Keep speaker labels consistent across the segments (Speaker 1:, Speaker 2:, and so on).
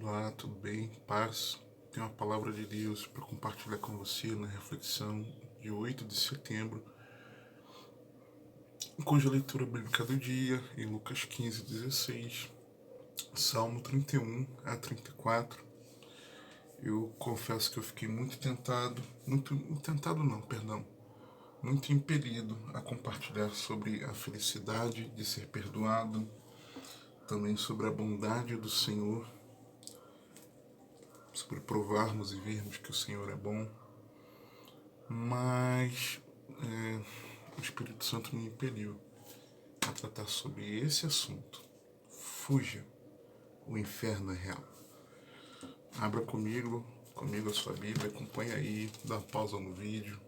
Speaker 1: Olá, tudo bem? Paz. Tenho uma palavra de Deus para compartilhar com você na reflexão de 8 de setembro, cuja leitura bíblica do dia em Lucas 15:16, Salmo 31 a 34. Eu confesso que eu fiquei muito muito impelido a compartilhar sobre a felicidade de ser perdoado, também sobre a bondade do Senhor, sobre provarmos e vermos que o Senhor é bom. Mas o Espírito Santo me impeliu a tratar sobre esse assunto. Fuja, o inferno é real. Abra comigo a sua Bíblia, acompanha aí, dá pausa no vídeo.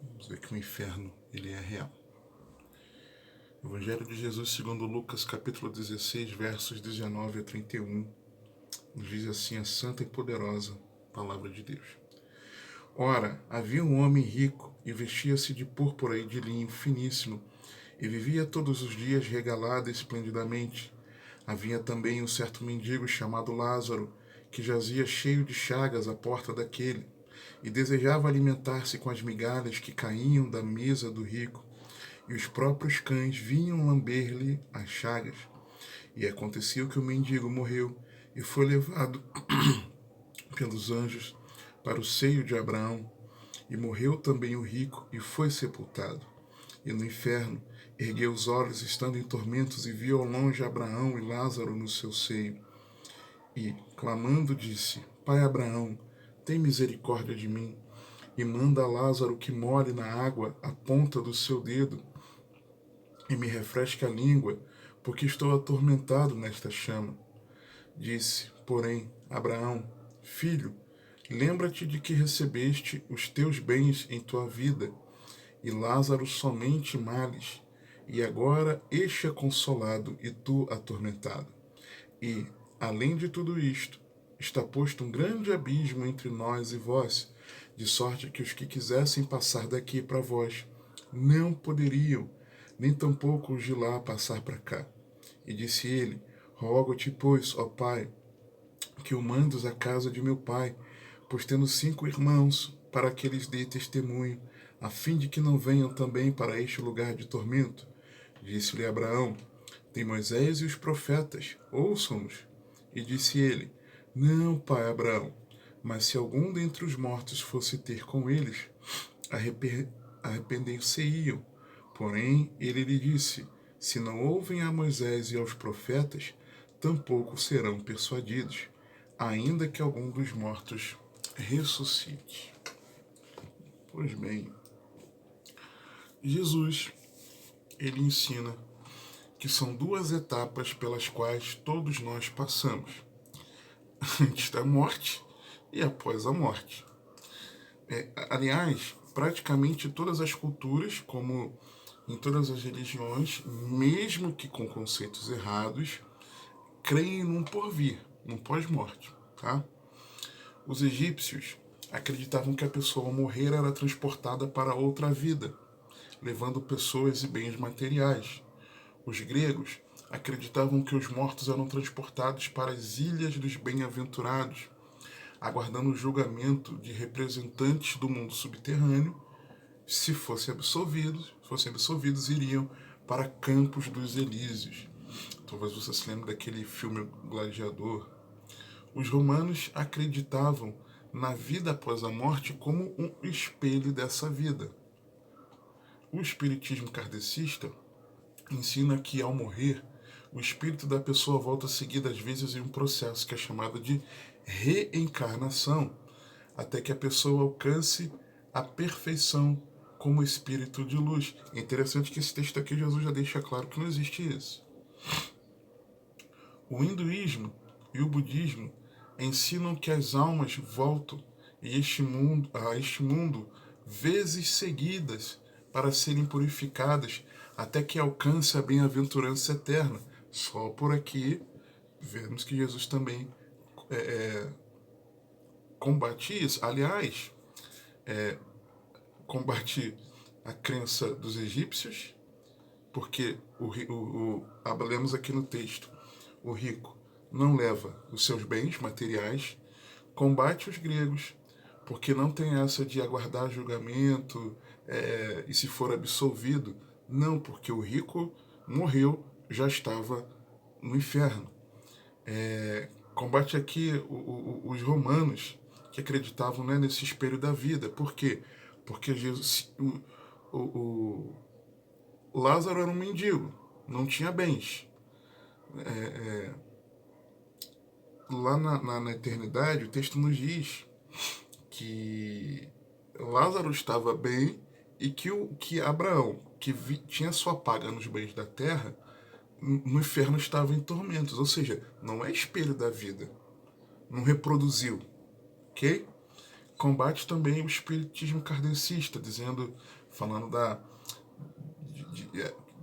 Speaker 1: Vamos ver que o inferno, ele é real. Evangelho de Jesus segundo Lucas, capítulo 16, versos 19 a 31. Nos diz assim a santa e poderosa palavra de Deus. Ora, havia um homem rico e vestia-se de púrpura e de linho finíssimo, e vivia todos os dias regalado esplendidamente. Havia também um certo mendigo chamado Lázaro, que jazia cheio de chagas à porta daquele, e desejava alimentar-se com as migalhas que caíam da mesa do rico, e os próprios cães vinham lamber-lhe as chagas. E aconteceu que o mendigo morreu e foi levado pelos anjos para o seio de Abraão. E morreu também o rico e foi sepultado. E no inferno ergueu os olhos, estando em tormentos, e viu ao longe Abraão e Lázaro no seu seio. E, clamando, disse: Pai Abraão, tem misericórdia de mim, e manda a Lázaro que molhe na água a ponta do seu dedo, e me refresque a língua, porque estou atormentado nesta chama. Disse, porém, Abraão: Filho, lembra-te de que recebeste os teus bens em tua vida, e Lázaro somente males, e agora este é consolado e tu atormentado. E, além de tudo isto, está posto um grande abismo entre nós e vós, de sorte que os que quisessem passar daqui para vós não poderiam, nem tampouco os de lá passar para cá. E disse ele: Rogo-te, pois, ó Pai, que o mandes à casa de meu pai, pois tendo 5 irmãos, para que lhes dê testemunho, a fim de que não venham também para este lugar de tormento. Disse-lhe Abraão: Tem Moisés e os profetas, ouçam-nos. E disse ele: Não, pai Abraão, mas se algum dentre os mortos fosse ter com eles, arrepender-se-iam. Porém, ele lhe disse: Se não ouvem a Moisés e aos profetas, tampouco serão persuadidos, ainda que algum dos mortos ressuscite. Pois bem, Jesus, ele ensina que são 2 etapas pelas quais todos nós passamos: antes da morte e após a morte. Aliás, praticamente todas as culturas, como em todas as religiões, mesmo que com conceitos errados, creem num porvir, num pós-morte, tá? Os egípcios acreditavam que a pessoa ao morrer era transportada para outra vida, levando pessoas e bens materiais. Os gregos acreditavam que os mortos eram transportados para as ilhas dos bem-aventurados, aguardando o julgamento de representantes do mundo subterrâneo. Se fossem absolvidos, iriam para Campos dos Elíseos. Talvez você se lembre daquele filme Gladiador. Os romanos acreditavam na vida após a morte como um espelho dessa vida. O espiritismo kardecista ensina que, ao morrer, o espírito da pessoa volta seguidas vezes em um processo que é chamado de reencarnação, até que a pessoa alcance a perfeição como espírito de luz. É interessante que esse texto aqui, Jesus já deixa claro que não existe isso. O hinduísmo e o budismo ensinam que as almas voltam a este mundo vezes seguidas para serem purificadas até que alcance a bem-aventurança eterna. Só por aqui vemos que Jesus também combate isso. Aliás, combate a crença dos egípcios, porque lemos aqui no texto, o rico não leva os seus bens materiais, combate os gregos, porque não tem essa de aguardar julgamento e se for absolvido. Não, porque o rico morreu, já estava no inferno. Combate aqui os romanos que acreditavam, né, nesse espelho da vida. Por quê? Porque Jesus, o Lázaro era um mendigo, não tinha bens. Lá na eternidade, o texto nos diz que Lázaro estava bem e que Abraão, que tinha sua paga nos bens da terra, no inferno estava em tormentos. Ou seja, não é espelho da vida. Não reproduziu. Ok? Combate também o espiritismo kardecista, falando da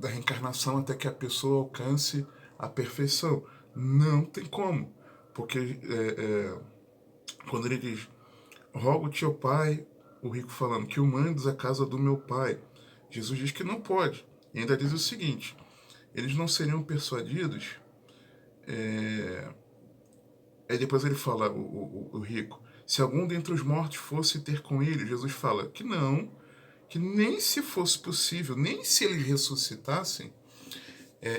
Speaker 1: reencarnação até que a pessoa alcance a perfeição. Não tem como. Porque quando ele diz, rogo-te, ó Pai, o rico falando, que o mandes à casa do meu pai. Jesus diz que não pode. E ainda diz o seguinte, eles não seriam persuadidos. Aí depois ele fala, o rico, se algum dentre os mortos fosse ter com ele, Jesus fala que não, que nem se fosse possível, nem se eles ressuscitassem,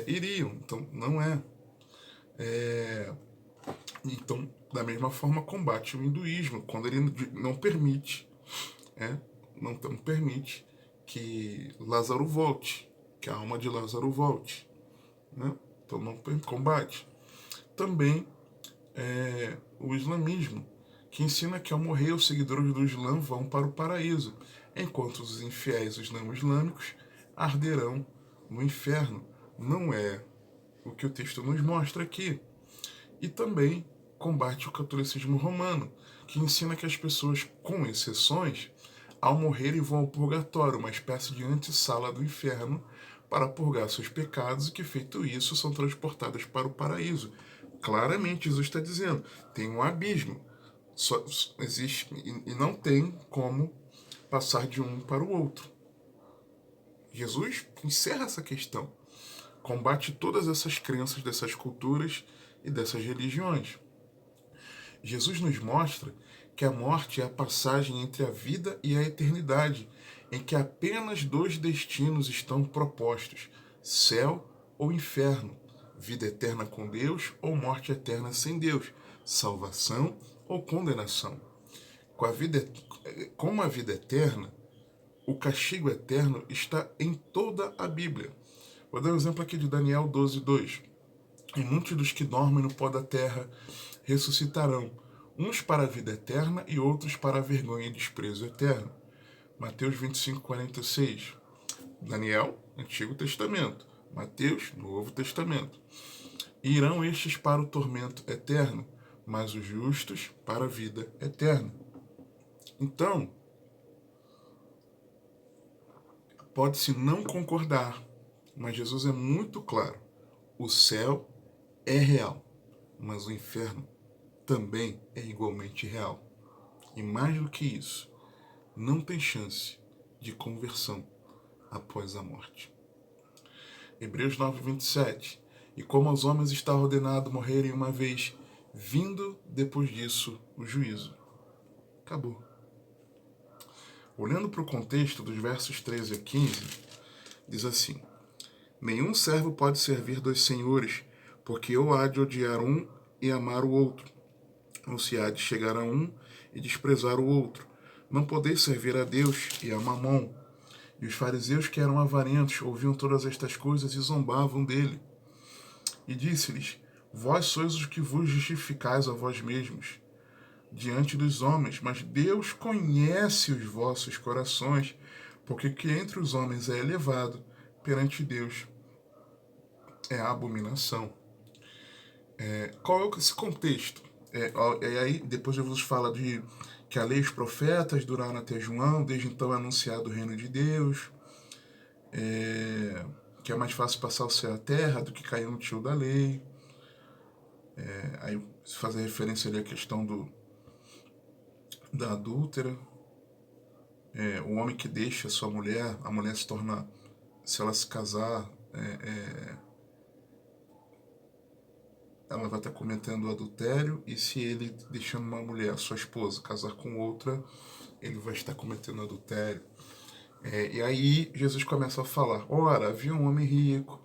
Speaker 1: iriam. Então, não é. Então, da mesma forma, combate o hinduísmo, quando ele não permite, não permite que Lázaro volte, que a alma de Lázaro volte. Né? Então, não combate. Também o islamismo, que ensina que ao morrer os seguidores do Islã vão para o paraíso, enquanto os infiéis, os não islâmicos, arderão no inferno. Não é o que o texto nos mostra aqui. E também combate o catolicismo romano, que ensina que as pessoas, com exceções, ao morrerem vão ao purgatório, uma espécie de antessala do inferno, para purgar seus pecados e que, feito isso, são transportadas para o paraíso. Claramente, Jesus está dizendo, tem um abismo, só existe e não tem como passar de um para o outro. Jesus encerra essa questão, combate todas essas crenças dessas culturas e dessas religiões. Jesus nos mostra que a morte é a passagem entre a vida e a eternidade, em que apenas dois destinos estão propostos: céu ou inferno, vida eterna com Deus ou morte eterna sem Deus, salvação ou condenação. Com a vida eterna, o castigo eterno está em toda a Bíblia. Vou dar um exemplo aqui de Daniel 12:2. E muitos dos que dormem no pó da terra ressuscitarão, uns para a vida eterna e outros para a vergonha e desprezo eterno. Mateus 25:46. Daniel, Antigo Testamento. Mateus, Novo Testamento. E irão estes para o tormento eterno, mas os justos para a vida eterna. Então, pode-se não concordar, mas Jesus é muito claro. O céu é real, mas o inferno também é igualmente real. E mais do que isso, não tem chance de conversão após a morte. Hebreus 9:27. E como aos homens está ordenado morrerem uma vez, vindo depois disso o juízo. Acabou. Olhando para o contexto dos versos 13 a 15, diz assim: nenhum servo pode servir dois senhores, porque ou há de odiar um e amar o outro, ou se há de chegar a um e desprezar o outro. Não podeis servir a Deus e a Mamon. E os fariseus, que eram avarentos, ouviam todas estas coisas e zombavam dele. E disse-lhes: vós sois os que vos justificais a vós mesmos diante dos homens, mas Deus conhece os vossos corações, porque o que entre os homens é elevado, perante Deus é a abominação. Qual é esse contexto? Aí depois Jesus fala de que a lei e os profetas duraram até João, desde então é anunciado o reino de Deus, que é mais fácil passar o céu e a terra do que cair no tio da lei. Aí se fazer referência ali à questão da adúltera, o homem que deixa sua mulher, a mulher se torna, se ela se casar, ela vai estar cometendo adultério, e se ele, deixando uma mulher, sua esposa, casar com outra, ele vai estar cometendo adultério. E aí Jesus começa a falar, ora, havia um homem rico.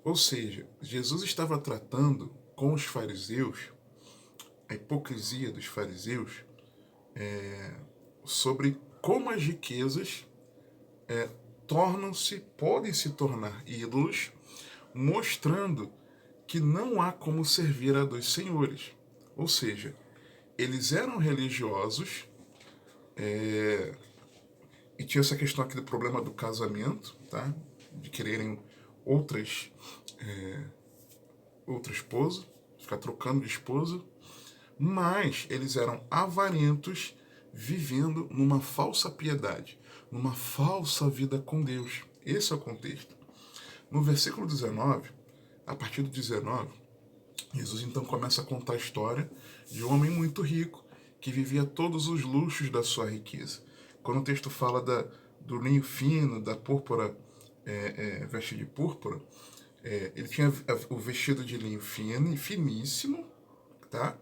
Speaker 1: Ou seja, Jesus estava tratando com os fariseus, a hipocrisia dos fariseus, sobre como as riquezas podem se tornar ídolos, mostrando que não há como servir a dois senhores. Ou seja, eles eram religiosos, e tinha essa questão aqui do problema do casamento, tá? De quererem outras outra esposa, ficar trocando de esposa, mas eles eram avarentos, vivendo numa falsa piedade, numa falsa vida com Deus. Esse é o contexto. No versículo 19, a partir do 19, Jesus então começa a contar a história de um homem muito rico que vivia todos os luxos da sua riqueza. Quando o texto fala do linho fino, da púrpura, veste de púrpura, ele tinha o vestido de linho fino, finíssimo, tá?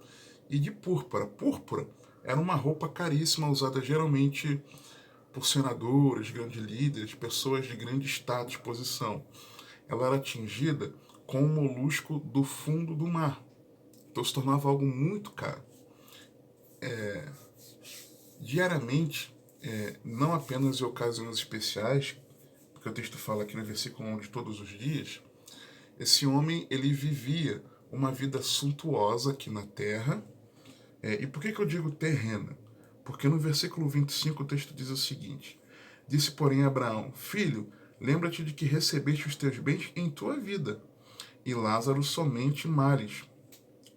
Speaker 1: E de púrpura. Púrpura era uma roupa caríssima usada geralmente por senadores, grandes líderes, pessoas de grande status, posição. Ela era tingida com o molusco do fundo do mar. Então se tornava algo muito caro. Diariamente, não apenas em ocasiões especiais, porque o texto fala aqui no versículo 1 de todos os dias, esse homem ele vivia uma vida suntuosa aqui na terra. E por que eu digo terrena? Porque no versículo 25 o texto diz o seguinte: disse, porém, Abraão, filho, lembra-te de que recebeste os teus bens em tua vida, e Lázaro somente males.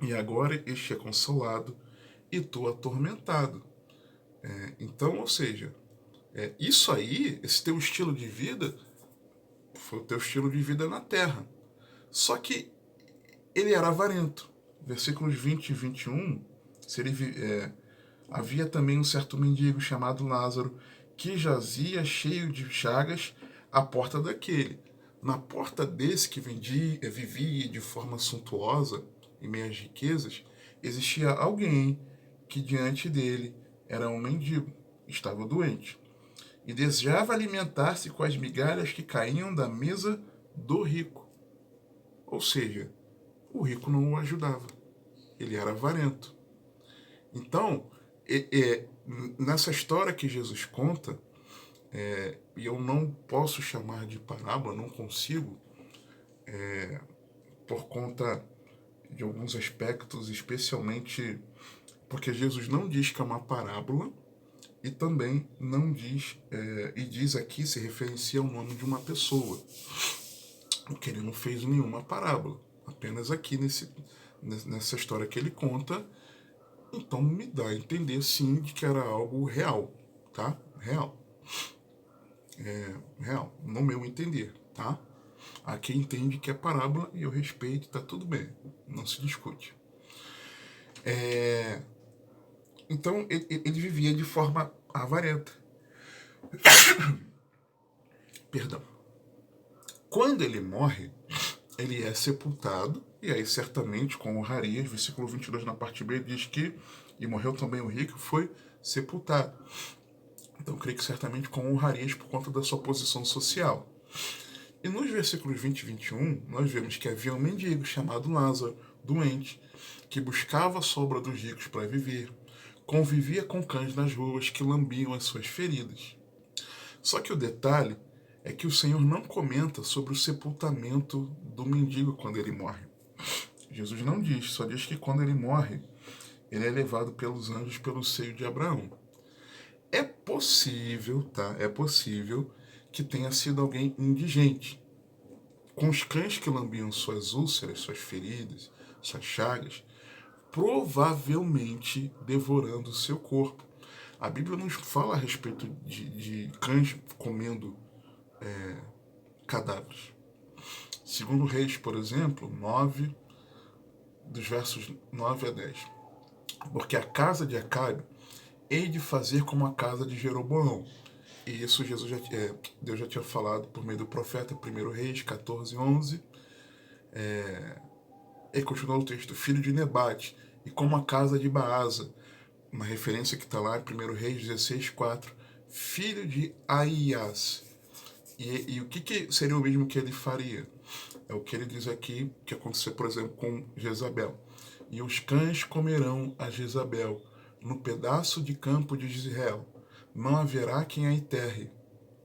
Speaker 1: E agora este é consolado, e tu atormentado. Então, ou seja, isso aí, esse teu estilo de vida, foi o teu estilo de vida na terra. Só que ele era avarento. Versículos 20 e 21, havia também um certo mendigo chamado Lázaro, que jazia cheio de chagas à porta daquele. Na porta desse que vivia de forma suntuosa, em meio às riquezas, existia alguém que diante dele era um mendigo, estava doente, e desejava alimentar-se com as migalhas que caíam da mesa do rico. Ou seja, o rico não o ajudava, ele era avarento. Então, nessa história que Jesus conta, e eu não posso chamar de parábola, não consigo, por conta de alguns aspectos, especialmente porque Jesus não diz que é uma parábola, e também não diz, e diz aqui, se referencia ao nome de uma pessoa, porque ele não fez nenhuma parábola, apenas aqui nessa história que ele conta. Então me dá a entender sim de que era algo real, tá? Real. Real, no meu entender, tá? Há quem entende que é parábola e eu respeito, tá tudo bem, não se discute. Então ele vivia de forma avarenta. Perdão. Quando ele morre, ele é sepultado, e aí certamente com honrarias, versículo 22 na parte B diz que, e morreu também o rico, foi sepultado. Então creio que certamente com honrarias por conta da sua posição social. E nos versículos 20 e 21, nós vemos que havia um mendigo chamado Lázaro, doente, que buscava a sombra dos ricos para viver, convivia com cães nas ruas que lambiam as suas feridas. Só que o detalhe é que o Senhor não comenta sobre o sepultamento do mendigo quando ele morre. Jesus não diz, só diz que quando ele morre, ele é levado pelos anjos pelo seio de Abraão. É possível, tá? É possível que tenha sido alguém indigente, com os cães que lambiam suas úlceras, suas feridas, suas chagas, provavelmente devorando o seu corpo. A Bíblia nos fala a respeito de cães comendo cadáveres. Segundo Reis, por exemplo, 9, dos versos 9 a 10. Porque a casa de Acabe hei de fazer como a casa de Jeroboão. E isso Deus já tinha falado por meio do profeta, 1 Reis 14, 11. E continua o texto, filho de Nebate, e como a casa de Baasa, uma referência que está lá em 1 Reis 16:4, filho de Aias. E o que seria o mesmo que ele faria? É o que ele diz aqui, que aconteceu, por exemplo, com Jezabel. E os cães comerão a Jezabel no pedaço de campo de Israel. Não haverá quem a enterre.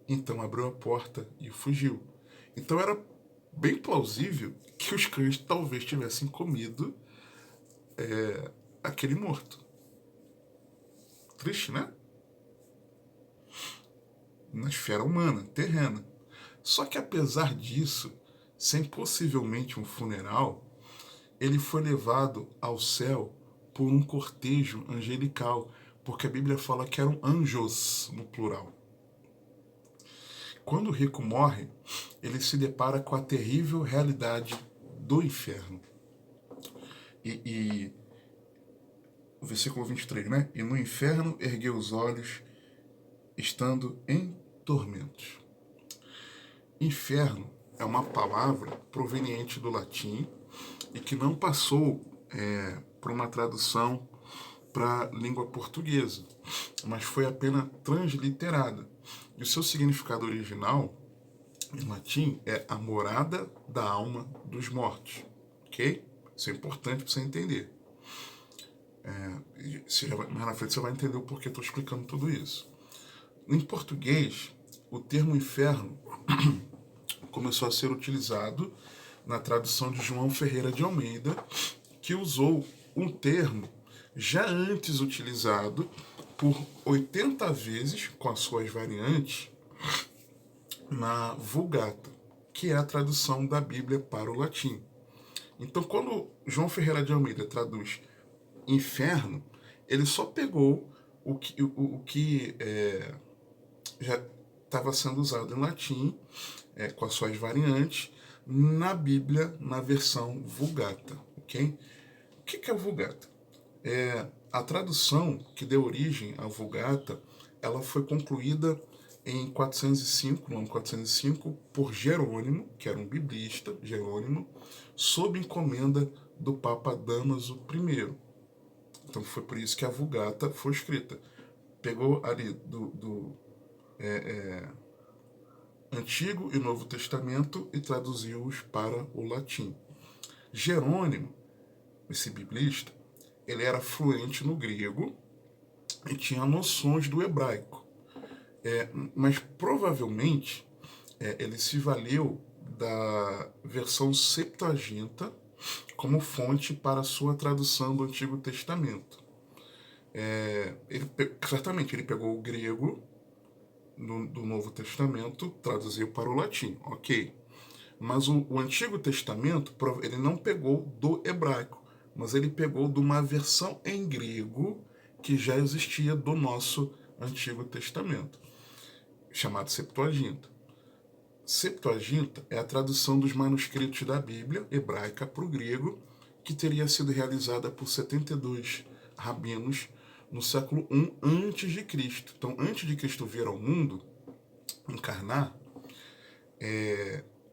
Speaker 1: Então abriu a porta e fugiu. Então era bem plausível que os cães talvez tivessem comido aquele morto. Triste, né? Na esfera humana, terrena. Só que apesar disso, sem possivelmente um funeral, ele foi levado ao céu por um cortejo angelical, porque a Bíblia fala que eram anjos no plural. Quando o rico morre, ele se depara com a terrível realidade do inferno. E o versículo 23, né? E no inferno ergueu os olhos, estando em tormentos. Inferno é uma palavra proveniente do latim e que não passou por uma tradução para a língua portuguesa, mas foi apenas transliterada. E o seu significado original, em latim, é a morada da alma dos mortos. Ok? Isso é importante para você entender. Mais na frente você vai entender o porquê estou explicando tudo isso. Em português, o termo inferno começou a ser utilizado na tradução de João Ferreira de Almeida, que usou um termo já antes utilizado por 80 vezes, com as suas variantes, na Vulgata, que é a tradução da Bíblia para o latim. Então, quando João Ferreira de Almeida traduz inferno, ele só pegou o que já estava sendo usado em latim, com as suas variantes, na Bíblia, na versão Vulgata. Okay? O que é a Vulgata? A tradução que deu origem à Vulgata, ela foi concluída em 405, no ano 405, por Jerônimo, que era um biblista, Jerônimo, sob encomenda do Papa Dámaso I. Então foi por isso que a Vulgata foi escrita. Pegou ali do Antigo e Novo Testamento e traduziu-os para o latim. Jerônimo, esse biblista, ele era fluente no grego e tinha noções do hebraico. Mas provavelmente ele se valeu da versão Septuaginta como fonte para a sua tradução do Antigo Testamento. Certamente ele pegou o grego do Novo Testamento, traduziu para o latim, ok. Mas o Antigo Testamento, ele não pegou do hebraico, mas ele pegou de uma versão em grego que já existia do nosso Antigo Testamento, chamado Septuaginta. Septuaginta é a tradução dos manuscritos da Bíblia hebraica para o grego, que teria sido realizada por 72 rabinos no século I a.C. Então, antes de Cristo vir ao mundo, encarnar,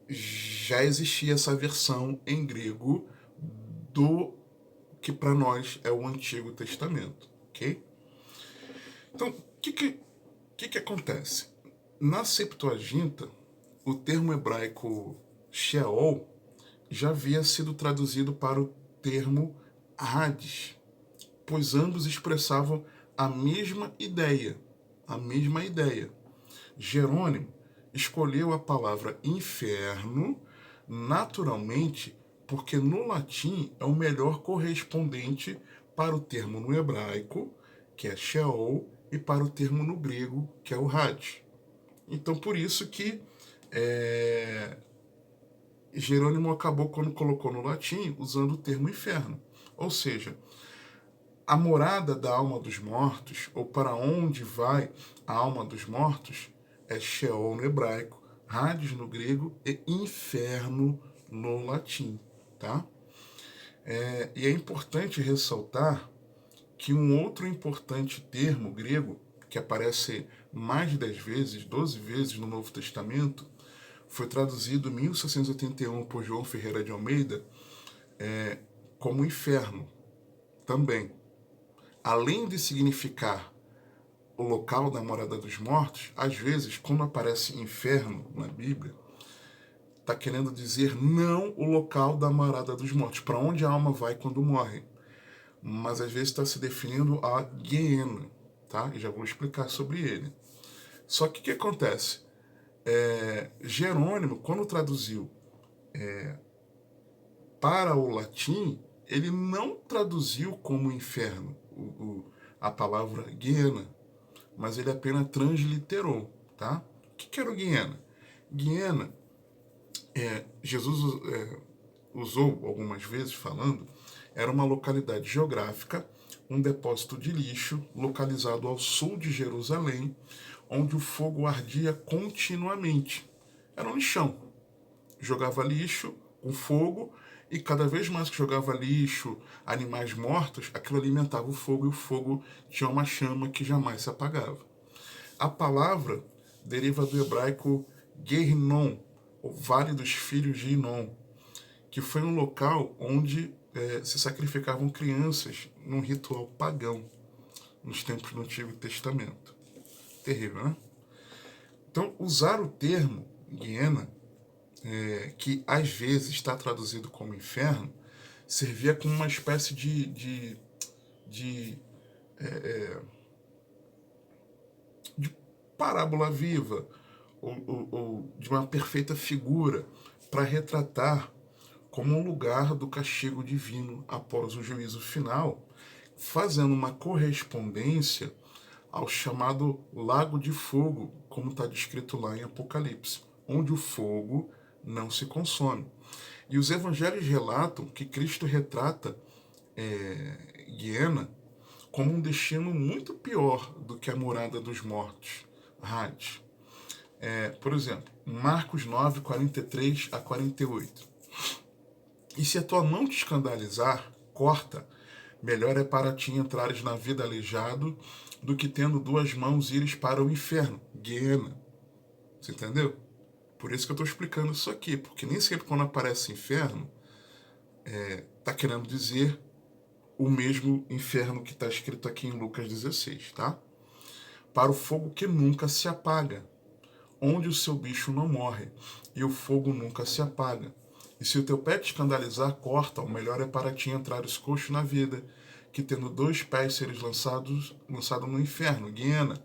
Speaker 1: já existia essa versão em grego do que para nós é o Antigo Testamento, ok? Então, o que acontece? Na Septuaginta, o termo hebraico Sheol já havia sido traduzido para o termo Hades, pois ambos expressavam a mesma ideia. Jerônimo escolheu a palavra inferno naturalmente porque no latim é o melhor correspondente para o termo no hebraico, que é Sheol, e para o termo no grego, que é o Hades. Então, por isso que Jerônimo acabou, quando colocou no latim, usando o termo inferno. Ou seja, a morada da alma dos mortos, ou para onde vai a alma dos mortos, é Sheol no hebraico, Hades no grego e inferno no latim. Tá? E é importante ressaltar que um outro importante termo grego, que aparece mais de 10 vezes, 12 vezes no Novo Testamento, foi traduzido em 1681 por João Ferreira de Almeida, como inferno também. Além de significar o local da morada dos mortos, às vezes, quando aparece inferno na Bíblia, está querendo dizer não o local da morada dos mortos, para onde a alma vai quando morre. Mas às vezes está se definindo a Guiena, tá? E já vou explicar sobre ele. Só que o que acontece? Jerônimo, quando traduziu para o latim, ele não traduziu como inferno a palavra Guiena, mas ele apenas transliterou, tá? O que era o Guiena? Guiena, Jesus usou algumas vezes falando, era uma localidade geográfica, um depósito de lixo localizado ao sul de Jerusalém, onde o fogo ardia continuamente. Era um lixão. Jogava lixo, o fogo, e cada vez mais que jogava lixo, animais mortos, aquilo alimentava o fogo e o fogo tinha uma chama que jamais se apagava. A palavra deriva do hebraico Gehinnom, o Vale dos Filhos de Inom, que foi um local onde se sacrificavam crianças num ritual pagão nos tempos do Antigo Testamento. Terrível, né? Então, usar o termo Guiena, que às vezes está traduzido como inferno, servia como uma espécie de parábola viva, ou de uma perfeita figura, para retratar como um lugar do castigo divino após o juízo final, fazendo uma correspondência ao chamado Lago de Fogo, como está descrito lá em Apocalipse, onde o fogo não se consome. E os evangelhos relatam que Cristo retrata Guiena como um destino muito pior do que a morada dos mortos, Hades. Por exemplo, Marcos 9, 43 a 48. E se a tua mão te escandalizar, corta. Melhor é para ti entrares na vida aleijado do que tendo duas mãos ires para o inferno, Guiena. Você entendeu? Por isso que eu estou explicando isso aqui, porque nem sempre quando aparece inferno, está querendo dizer o mesmo inferno que está escrito aqui em Lucas 16, tá? Para o fogo que nunca se apaga, onde o seu bicho não morre, e o fogo nunca se apaga. E se o teu pé te escandalizar, corta, o melhor é para ti entrares coxo na vida, que tendo dois pés seres lançado no inferno, Guiena,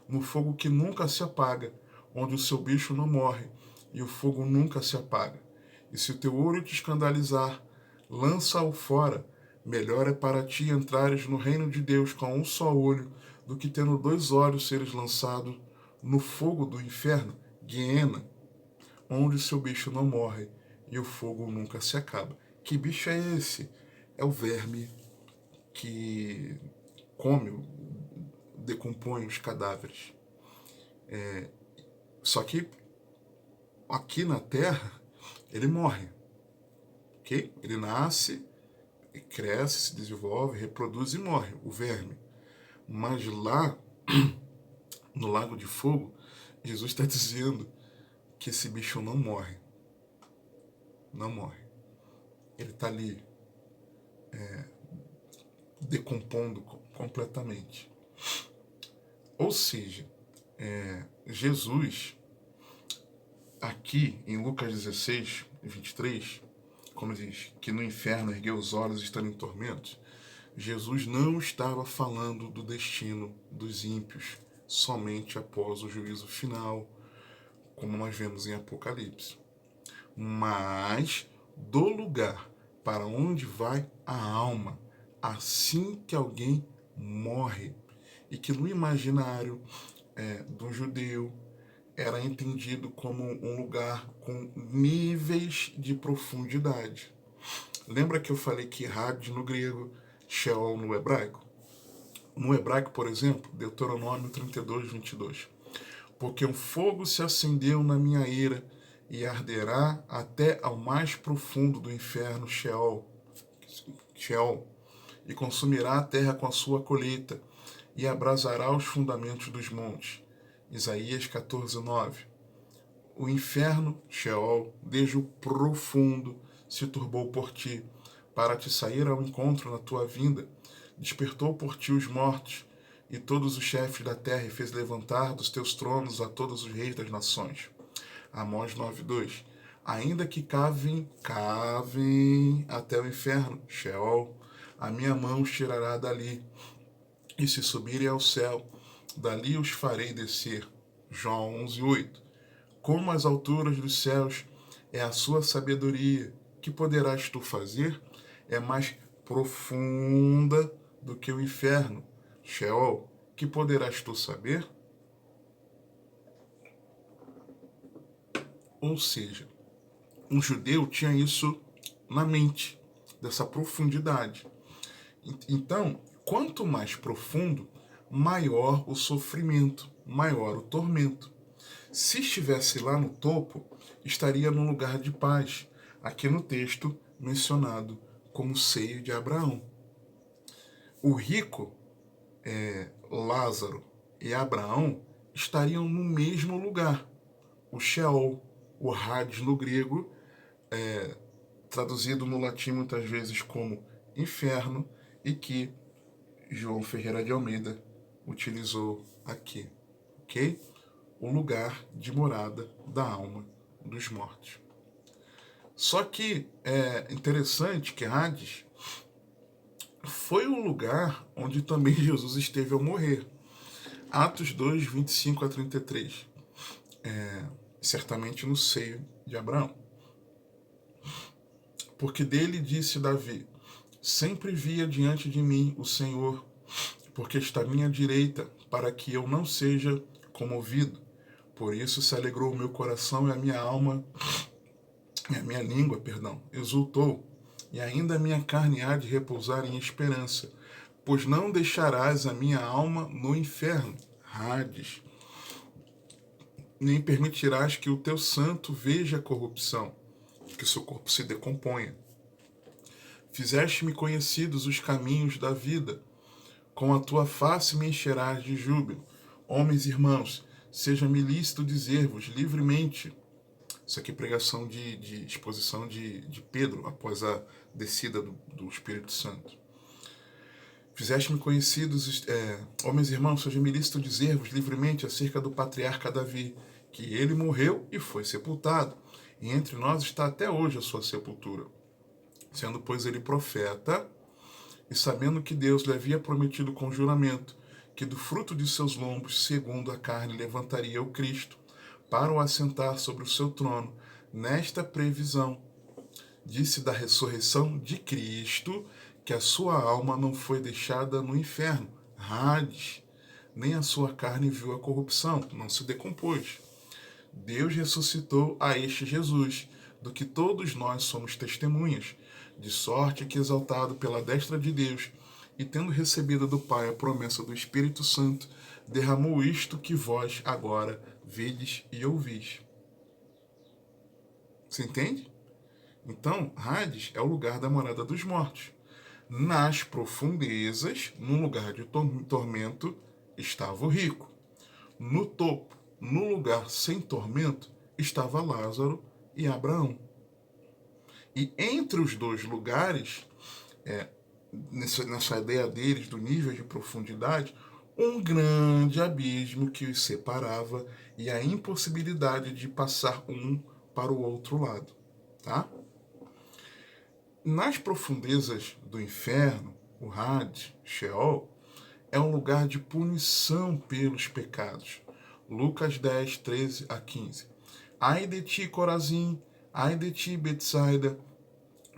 Speaker 1: no fogo que nunca se apaga, onde o seu bicho não morre, e o fogo nunca se apaga. E se o teu olho te escandalizar, lança-o fora, melhor é para ti entrares no reino de Deus com um só olho, do que tendo dois olhos seres lançado no fogo do inferno, Guiena, onde o seu bicho não morre e o fogo nunca se acaba. Que bicho é esse? É o verme que come, decompõe os cadáveres. Só que aqui na Terra ele morre, ok? Ele nasce, cresce, se desenvolve, reproduz e morre, o verme. Mas lá, no Lago de Fogo, Jesus está dizendo que esse bicho não morre. Não morre. Ele está ali decompondo completamente. Ou seja, Jesus, aqui em Lucas 16, 23, quando diz que no inferno ergueu os olhos estando em tormentos, Jesus não estava falando do destino dos ímpios somente após o juízo final, como nós vemos em Apocalipse, mas do lugar para onde vai a alma assim que alguém morre, e que no imaginário do judeu era entendido como um lugar com níveis de profundidade. Lembra que eu falei que Hades no grego, Sheol no hebraico? No hebraico, por exemplo, Deuteronômio 32, 22. Porque um fogo se acendeu na minha ira e arderá até ao mais profundo do inferno, Sheol, e consumirá a terra com a sua colheita, e abrasará os fundamentos dos montes. Isaías 14, 9. O inferno, Sheol, desde o profundo, se turbou por ti, para te sair ao encontro na tua vinda. Despertou por ti os mortos e todos os chefes da terra e fez levantar dos teus tronos a todos os reis das nações. Amós 9:2. Ainda que cavem até o inferno, Sheol, a minha mão os tirará dali. E se subirem ao céu, dali os farei descer. João 11:8. Como as alturas dos céus é a sua sabedoria, que poderás tu fazer? É mais profunda do que o inferno. Sheol, que poderás tu saber? Ou seja, um judeu tinha isso na mente, dessa profundidade. Então, quanto mais profundo, maior o sofrimento, maior o tormento. Se estivesse lá no topo, estaria num lugar de paz, aqui no texto mencionado como seio de Abraão. O rico, Lázaro e Abraão estariam no mesmo lugar, o Sheol, o Hades no grego, traduzido no latim muitas vezes como inferno, e que João Ferreira de Almeida utilizou aqui, ok? O lugar de morada da alma dos mortos. Só que é interessante que Hades foi o lugar onde também Jesus esteve ao morrer. Atos 2, 25 a 33. Certamente no seio de Abraão. Porque dele disse Davi: sempre via diante de mim o Senhor, porque está à minha direita, para que eu não seja comovido. Por isso se alegrou o meu coração e a minha alma, e a minha língua, exultou. E ainda a minha carne há de repousar em esperança, pois não deixarás a minha alma no inferno, Hades, nem permitirás que o teu santo veja a corrupção, que seu corpo se decomponha. Fizeste-me conhecidos os caminhos da vida, com a tua face me encherás de júbilo. Homens e irmãos, seja-me lícito dizer-vos livremente. Isso aqui é pregação de exposição de Pedro, após a descida do Espírito Santo. Fizeste-me conhecidos, homens e irmãos, seja-me lícito dizer-vos livremente acerca do patriarca Davi, que ele morreu e foi sepultado, e entre nós está até hoje a sua sepultura. Sendo, pois, ele profeta, e sabendo que Deus lhe havia prometido com juramento, que do fruto de seus lombos, segundo a carne, levantaria o Cristo, para o assentar sobre o seu trono, nesta previsão, disse da ressurreição de Cristo, que a sua alma não foi deixada no inferno, Hades, nem a sua carne viu a corrupção, não se decompôs. Deus ressuscitou a este Jesus, do que todos nós somos testemunhas, de sorte que, exaltado pela destra de Deus, e tendo recebido do Pai a promessa do Espírito Santo, derramou isto que vós agora vedes e ouvis. Você entende? Então, Hades é o lugar da morada dos mortos. Nas profundezas, num lugar de tormento, estava o rico. No topo, no lugar sem tormento, estava Lázaro e Abraão. E entre os dois lugares, nessa ideia deles do nível de profundidade, um grande abismo que os separava e a impossibilidade de passar um para o outro lado. Tá? Nas profundezas do inferno, o Hades, Sheol, é um lugar de punição pelos pecados. Lucas 10, 13 a 15. Ai de ti, Corazim, ai de ti, Betsaida,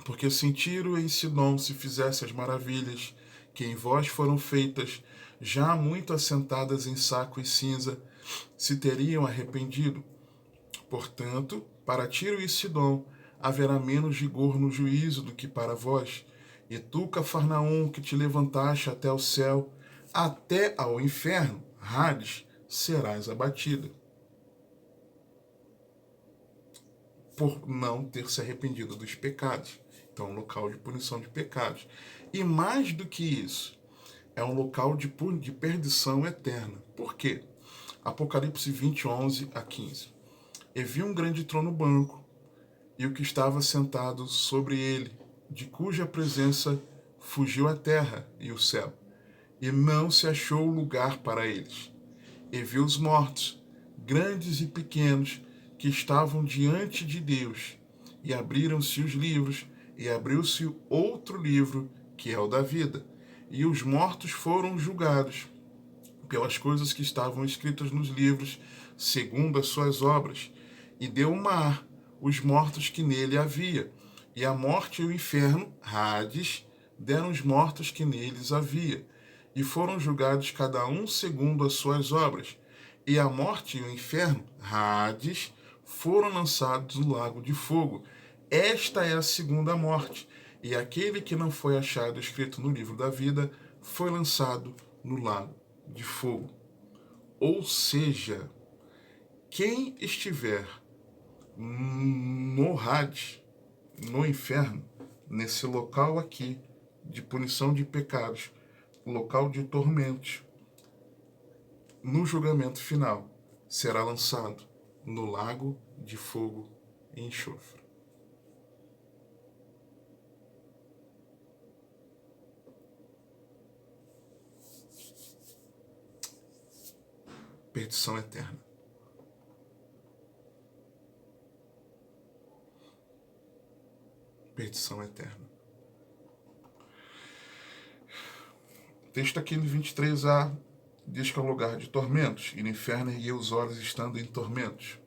Speaker 1: porque se Tiro e em Sidom se fizesse as maravilhas que em vós foram feitas, já muito assentadas em saco e cinza, se teriam arrependido. Portanto, para Tiro e Sidom haverá menos rigor no juízo do que para vós. E tu, Cafarnaum, que te levantaste até o céu, até ao inferno, Hades, serás abatida, por não ter se arrependido dos pecados. Então, é um local de punição de pecados. E mais do que isso, é um local de perdição eterna. Por quê? Apocalipse 20, 11 a 15. E vi um grande trono branco, e o que estava sentado sobre ele, de cuja presença fugiu a terra e o céu, e não se achou lugar para eles. E viu os mortos, grandes e pequenos, que estavam diante de Deus, e abriram-se os livros, e abriu-se outro livro, que é o da vida. E os mortos foram julgados pelas coisas que estavam escritas nos livros, segundo as suas obras. E deu o mar os mortos que nele havia, e a morte e o inferno, Hades, deram os mortos que neles havia, e foram julgados cada um segundo as suas obras. E a morte e o inferno, Hades, foram lançados no lago de fogo. Esta é a segunda morte, e aquele que não foi achado escrito no livro da vida foi lançado no lago de fogo. Ou seja, quem estiver no Hades, no inferno, nesse local aqui de punição de pecados, local de tormentos, no julgamento final, será lançado no lago de fogo e enxofre. Perdição eterna. Perdição eterna. O texto aqui no 23a diz que é um lugar de tormentos, e no inferno ergueu os olhos estando em tormentos.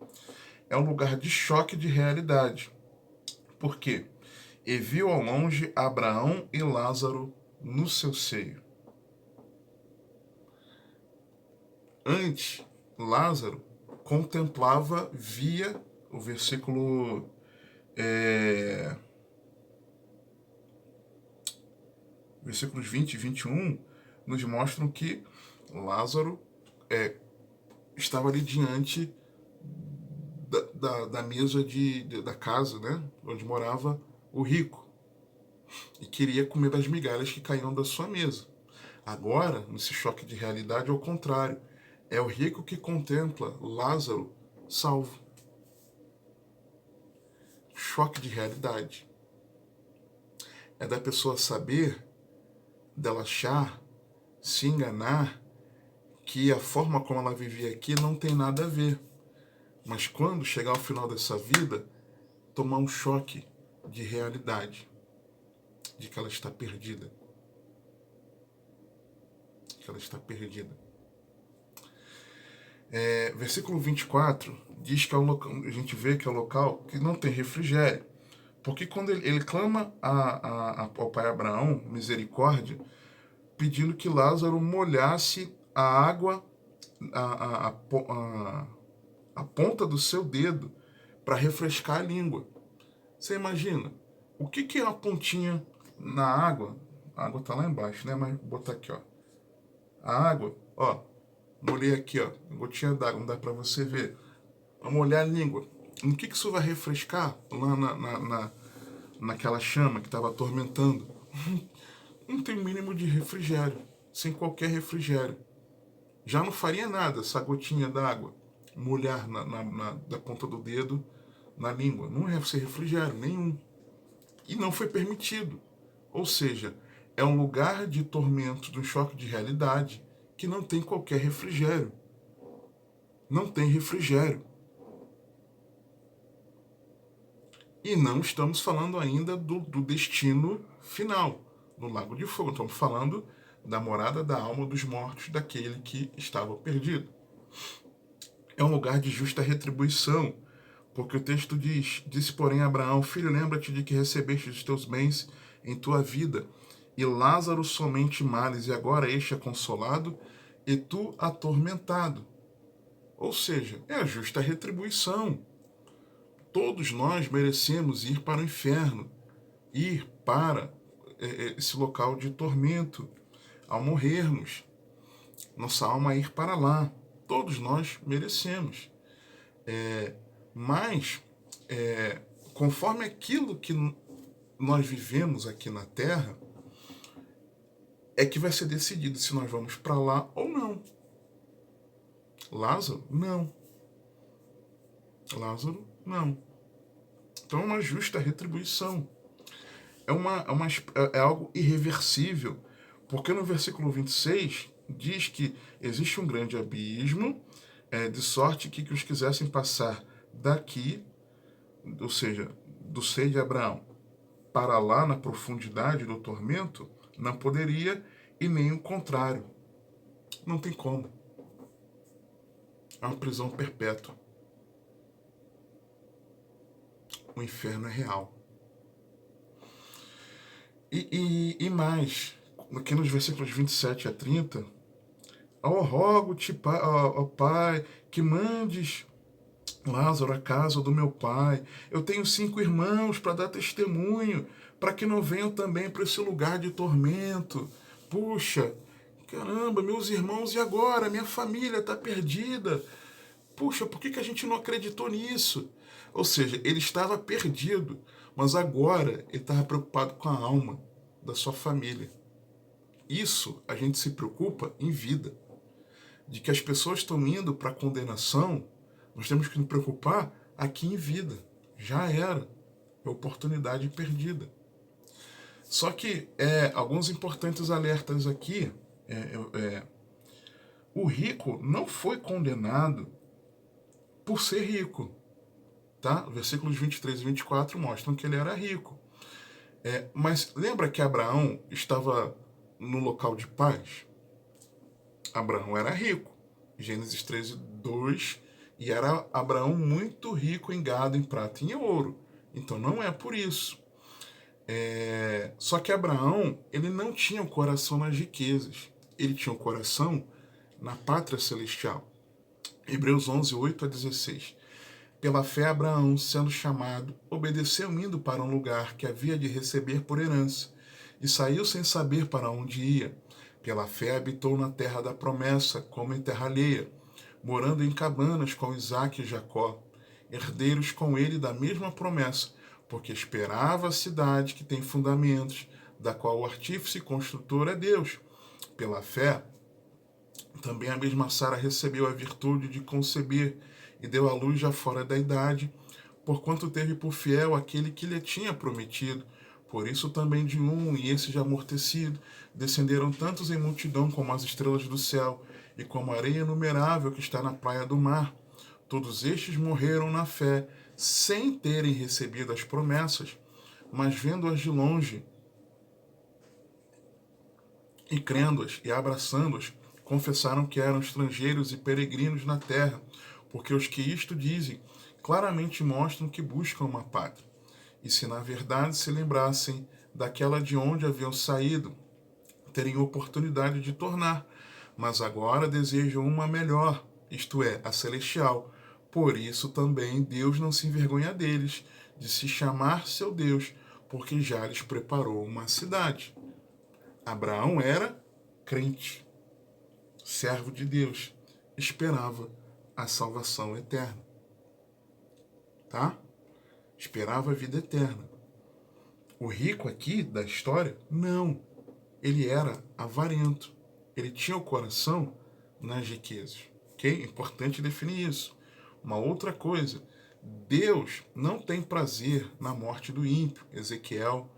Speaker 1: É um lugar de choque de realidade. Por quê? E viu ao longe Abraão e Lázaro no seu seio. Antes, Lázaro contemplava, via, o versículo versículos 20 e 21 nos mostram que Lázaro estava ali diante da mesa da casa, né, onde morava o rico, e queria comer das migalhas que caíam da sua mesa. Agora, nesse choque de realidade, é o contrário. É o rico que contempla Lázaro salvo. Choque de realidade. É da pessoa saber, dela achar, se enganar, que a forma como ela vivia aqui não tem nada a ver. Mas quando chegar ao final dessa vida, tomar um choque de realidade, de que ela está perdida. Que ela está perdida. Versículo 24 diz que é um local, a gente vê que é um local que não tem refrigério. Porque quando ele clama ao pai Abraão misericórdia, pedindo que Lázaro molhasse a água, a ponta do seu dedo, para refrescar a língua. Você imagina, o que é uma pontinha na água? A água está lá embaixo, né? Mas vou botar aqui, ó. A água, ó, molhei aqui, ó, gotinha d'água, não dá para você ver. Vamos molhar a língua. No que isso vai refrescar lá naquela chama que estava atormentando? Não tem mínimo de refrigério, sem qualquer refrigério. Já não faria nada essa gotinha d'água molhar da ponta do dedo na língua. Não ia ser refrigério nenhum. E não foi permitido. Ou seja, é um lugar de tormento, de um choque de realidade, que não tem qualquer refrigério. Não tem refrigério. E não estamos falando ainda do destino final, no Lago de Fogo. Estamos falando da morada da alma dos mortos, daquele que estava perdido. É um lugar de justa retribuição, porque o texto diz: disse porém Abraão, filho, lembra-te de que recebeste os teus bens em tua vida, e Lázaro somente males, e agora este é consolado, e tu atormentado. Ou seja, é a justa retribuição. Todos nós merecemos ir para o inferno, ir para esse local de tormento, ao morrermos. Nossa alma ir para lá. Todos nós merecemos. Mas, conforme aquilo que nós vivemos aqui na Terra, é que vai ser decidido se nós vamos para lá ou não. Lázaro, não. Lázaro, não. Então é uma justa retribuição. é algo irreversível, porque no versículo 26 diz que existe um grande abismo, de sorte que os quisessem passar daqui, ou seja, do seio de Abraão, para lá na profundidade do tormento, não poderia, e nem o contrário. Não tem como. É uma prisão perpétua. O inferno é real. E mais, aqui nos versículos 27 a 30, rogo-te, ó Pai, que mandes Lázaro à casa do meu pai. Eu tenho 5 irmãos para dar testemunho, para que não venham também para esse lugar de tormento. Puxa, caramba, meus irmãos, e agora? Minha família está perdida. Puxa, por que a gente não acreditou nisso? Ou seja, ele estava perdido, mas agora ele estava preocupado com a alma da sua família. Isso a gente se preocupa em vida. De que as pessoas estão indo para a condenação, nós temos que nos preocupar aqui em vida. Já era. É oportunidade perdida. Só que alguns importantes alertas aqui. O rico não foi condenado por ser rico. Tá? Versículos 23 e 24 mostram que ele era rico. Mas lembra que Abraão estava no local de paz? Abraão era rico. Gênesis 13, 2. E era Abraão muito rico em gado, em prata e em ouro. Então não é por isso. Só que Abraão, ele não tinha o coração nas riquezas. Ele tinha o coração na pátria celestial. Hebreus 11, 8 a 16. Pela fé, Abraão, sendo chamado, obedeceu indo para um lugar que havia de receber por herança, e saiu sem saber para onde ia. Pela fé, habitou na terra da promessa, como em terra alheia, morando em cabanas com Isaque e Jacó, herdeiros com ele da mesma promessa, porque esperava a cidade que tem fundamentos, da qual o artífice e construtor é Deus. Pela fé, também a mesma Sara recebeu a virtude de conceber e deu à luz já fora da idade, porquanto teve por fiel aquele que lhe tinha prometido. Por isso também de um, e esse já amortecido, descenderam tantos em multidão como as estrelas do céu, e como a areia inumerável que está na praia do mar. Todos estes morreram na fé, sem terem recebido as promessas, mas vendo-as de longe, e crendo-as e abraçando-as, confessaram que eram estrangeiros e peregrinos na terra, porque os que isto dizem claramente mostram que buscam uma pátria. E se na verdade se lembrassem daquela de onde haviam saído, teriam oportunidade de tornar, mas agora desejam uma melhor, isto é, a celestial. Por isso também Deus não se envergonha deles, de se chamar seu Deus, porque já lhes preparou uma cidade. Abraão era crente, servo de Deus, esperava a salvação eterna. Tá? Esperava a vida eterna. O rico aqui da história, não. Ele era avarento. Ele tinha o coração nas riquezas. Ok? Importante definir isso. Uma outra coisa, Deus não tem prazer na morte do ímpio. Ezequiel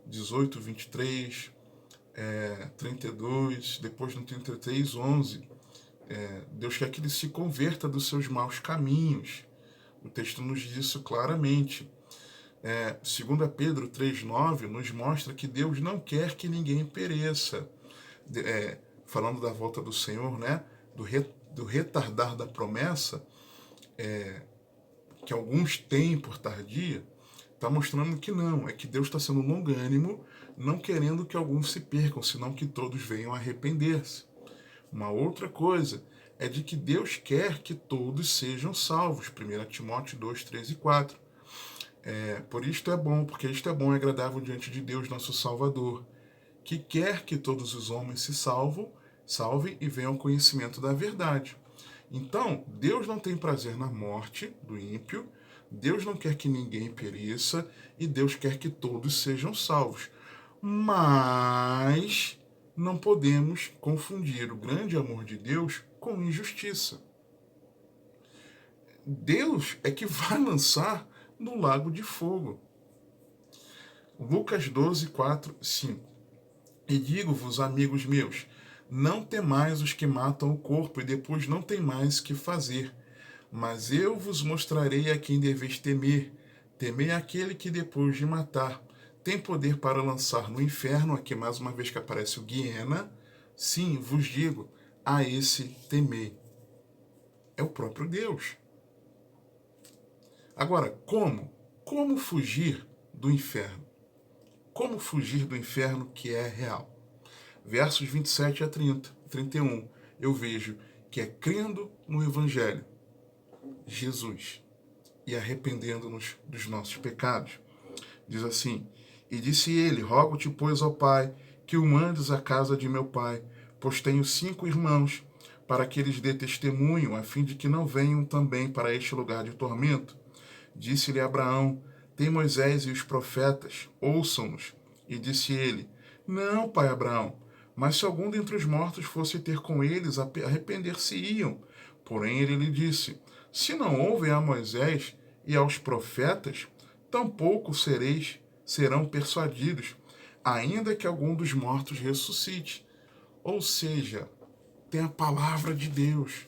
Speaker 1: 18, 23, 32, depois no 33, 11. Deus quer que ele se converta dos seus maus caminhos. O texto nos diz isso claramente. 2 Pedro 3,9 nos mostra que Deus não quer que ninguém pereça. Falando da volta do Senhor, né? Do retardar da promessa, que alguns têm por tardia, está mostrando que não, é que Deus está sendo longânimo, não querendo que alguns se percam, senão que todos venham a arrepender-se. Uma outra coisa é de que Deus quer que todos sejam salvos. 1 Timóteo 2, 3 e 4. Por isto é bom, porque isto é bom e agradável diante de Deus, nosso Salvador, que quer que todos os homens se salvem e venham ao conhecimento da verdade. Então, Deus não tem prazer na morte do ímpio, Deus não quer que ninguém pereça, e Deus quer que todos sejam salvos. Mas não podemos confundir o grande amor de Deus com injustiça. Deus é que vai lançar no lago de fogo. Lucas 12, 4, 5. E digo-vos, amigos meus, não temais os que matam o corpo e depois não tem mais que fazer. Mas eu vos mostrarei a quem deveis temer. Temei aquele que depois de matar tem poder para lançar no inferno. Aqui mais uma vez que aparece o Guiena. Sim, vos digo, a esse temei. É o próprio Deus. Agora, como? Como fugir do inferno? Como fugir do inferno que é real? Versos 27 a 30, 31. Eu vejo que é crendo no Evangelho, Jesus, e arrependendo-nos dos nossos pecados. Diz assim: E disse ele: Rogo-te, pois, ó Pai, que o mandes à casa de meu pai, pois tenho 5 irmãos, para que eles dê testemunho, a fim de que não venham também para este lugar de tormento. Disse-lhe Abraão: Tem Moisés e os profetas, ouçam-nos. E disse ele: Não, pai Abraão, mas se algum dentre os mortos fosse ter com eles, arrepender-se-iam. Porém ele lhe disse: Se não ouvem a Moisés e aos profetas, tampouco serão persuadidos, ainda que algum dos mortos ressuscite. Ou seja, tem a palavra de Deus.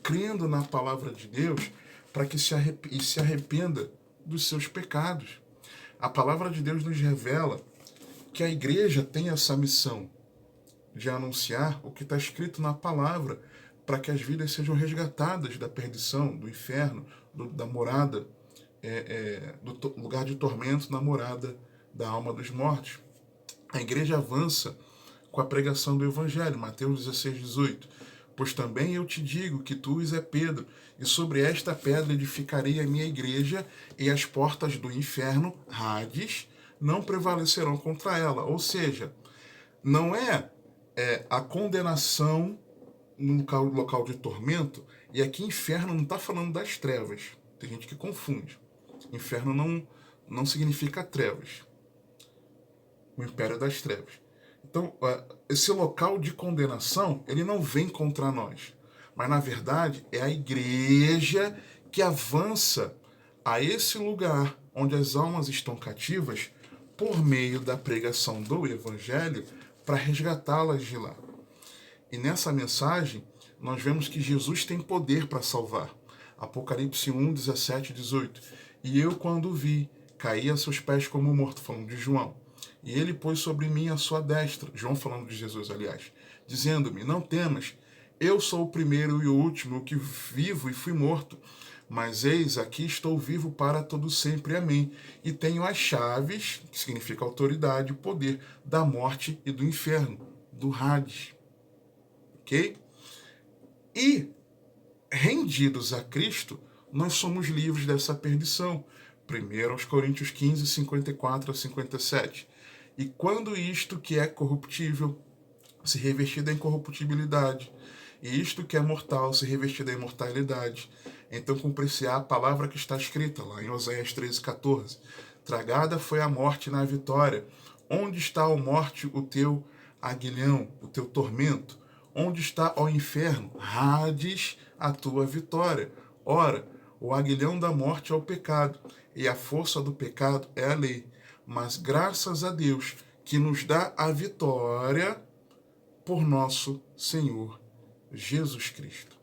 Speaker 1: Crendo na palavra de Deus, para que se arrependa dos seus pecados. A palavra de Deus nos revela que a igreja tem essa missão de anunciar o que está escrito na palavra, para que as vidas sejam resgatadas da perdição, do inferno, da morada, do lugar de tormento, na morada da alma dos mortos. A igreja avança com a pregação do Evangelho, Mateus 16, 18. Pois também eu te digo que tu és Pedro, e sobre esta pedra edificarei a minha igreja, e as portas do inferno, Hades, não prevalecerão contra ela. Ou seja, não é a condenação no local de tormento, e aqui inferno não está falando das trevas. Tem gente que confunde. Inferno não significa trevas. O império das trevas. Então, esse local de condenação, ele não vem contra nós. Mas, na verdade, é a igreja que avança a esse lugar onde as almas estão cativas por meio da pregação do Evangelho para resgatá-las de lá. E nessa mensagem, nós vemos que Jesus tem poder para salvar. Apocalipse 1, 17 e 18. E eu, quando vi, caí a seus pés como morto, falando de João. E ele pôs sobre mim a sua destra, João falando de Jesus, aliás, dizendo-me: Não temas, eu sou o primeiro e o último, o que vivo e fui morto. Mas eis, aqui estou vivo para todo sempre, amém. E tenho as chaves, que significa autoridade, poder, da morte e do inferno, do Hades. Ok? E, rendidos a Cristo, nós somos livres dessa perdição. 1 Coríntios 15, 54 a 57. E quando isto que é corruptível se revestir da incorruptibilidade, e isto que é mortal se revestir da imortalidade, então cumprir-se-á a palavra que está escrita lá em Oséias 13, 14. Tragada foi a morte na vitória. Onde está, ó morte, o teu aguilhão, o teu tormento? Onde está, ó inferno? Hades, a tua vitória. Ora, o aguilhão da morte é o pecado, e a força do pecado é a lei. Mas graças a Deus que nos dá a vitória por nosso Senhor Jesus Cristo.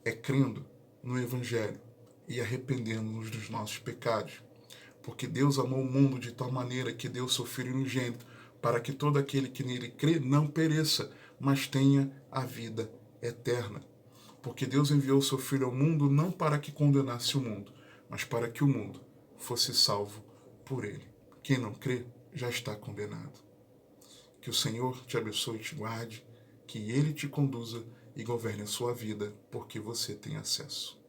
Speaker 1: É crendo no Evangelho e arrependendo-nos dos nossos pecados. Porque Deus amou o mundo de tal maneira que deu seu Filho unigênito, para que todo aquele que nele crê não pereça, mas tenha a vida eterna. Porque Deus enviou seu Filho ao mundo não para que condenasse o mundo, mas para que o mundo fosse salvo por ele. Quem não crê já está condenado. Que o Senhor te abençoe e te guarde, que ele te conduza e governe a sua vida, porque você tem acesso.